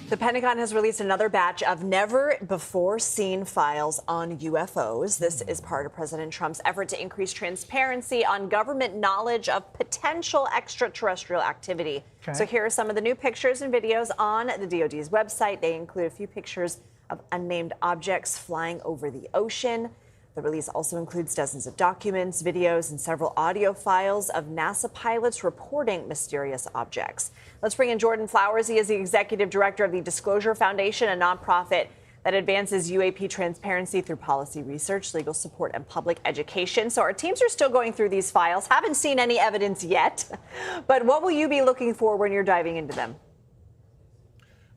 The Pentagon has released another batch of never-before-seen files on UFOs. This is part of President Trump's effort to increase transparency on government knowledge of potential extraterrestrial activity. Okay. So here are some of the new pictures and videos on the DoD's website. They include a few pictures of unnamed objects flying over the ocean. The release also includes dozens of documents, videos, and several audio files of NASA pilots reporting mysterious objects. Let's bring in Jordan Flowers. He is the executive director of the Disclosure Foundation, a nonprofit that advances UAP transparency through policy research, legal support, and public education. So our teams are still going through these files. Haven't seen any evidence yet, but what will you be looking for when you're diving into them?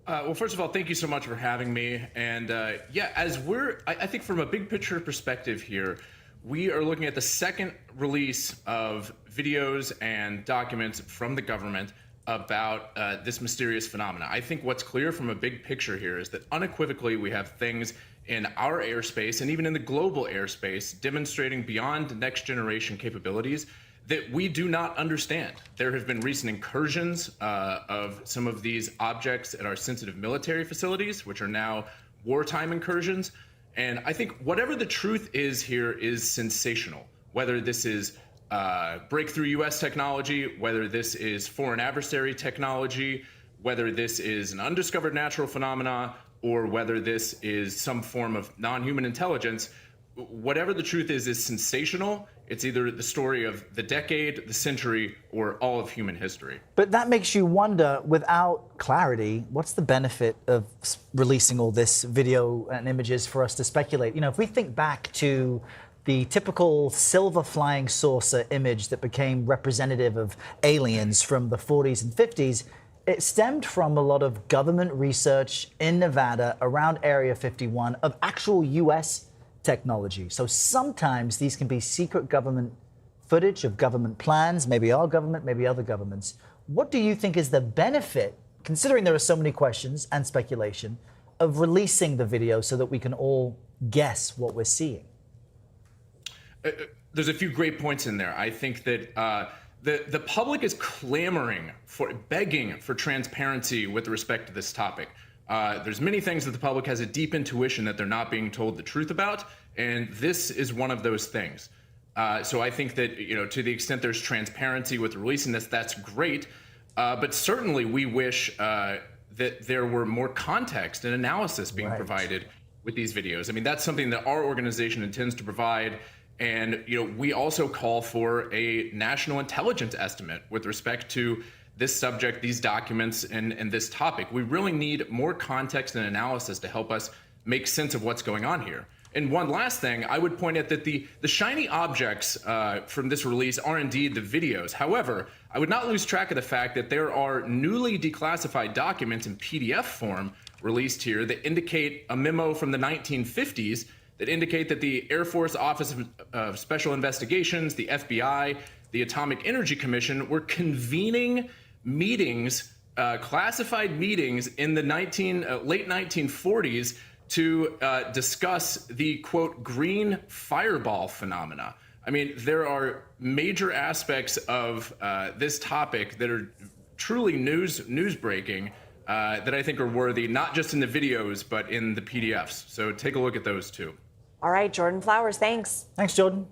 Well, first of all, thank you so much for having me. And yeah, I think from a big picture perspective here, we are looking at the second release of videos and documents from the government about this mysterious phenomena. I think what's clear from a big picture here is that unequivocally we have things in our airspace and even in the global airspace demonstrating beyond next generation capabilities that we do not understand. There have been recent incursions of some of these objects at our sensitive military facilities, which are now wartime incursions. And I think whatever the truth is here is sensational, whether this is breakthrough U.S. technology, whether this is foreign adversary technology, whether this is an undiscovered natural phenomena, or whether this is some form of non-human intelligence. Whatever the truth is sensational. It's either the story of the decade, the century, or all of human history. But that makes you wonder, without clarity, what's the benefit of releasing all this video and images for us to speculate? You know, if we think back to the typical silver flying saucer image that became representative of aliens from the 40s and 50s, it stemmed from a lot of government research in Nevada around Area 51 of actual U.S. technology. So sometimes these can be secret government footage of government plans, maybe our government, maybe other governments. What do you think is the benefit, considering there are so many questions and speculation, of releasing the video so that we can all guess what we're seeing? There's a few great points in there. I think that the public is begging for transparency with respect to this topic. There's many things that the public has a deep intuition that they're not being told the truth about, and this is one of those things. So I think that, you know, to the extent there's transparency with releasing this, that's great. But certainly we wish that there were more context and analysis being provided with these videos. I mean, that's something that our organization intends to provide. And, you know, we also call for a national intelligence estimate with respect to this subject, these documents, and this topic. We really need more context and analysis to help us make sense of what's going on here. And one last thing, I would point out that the shiny objects from this release are indeed the videos. However, I would not lose track of the fact that there are newly declassified documents in PDF form released here that indicate a memo from the 1950s that indicate that the Air Force Office of Special Investigations, the FBI, the Atomic Energy Commission were convening meetings, classified meetings in the late 1940s to discuss the, quote, green fireball phenomena. I mean, there are major aspects of this topic that are truly news-breaking that I think are worthy, not just in the videos, but in the PDFs. So take a look at those too. All right, Jordan Flowers, thanks. Thanks, Jordan.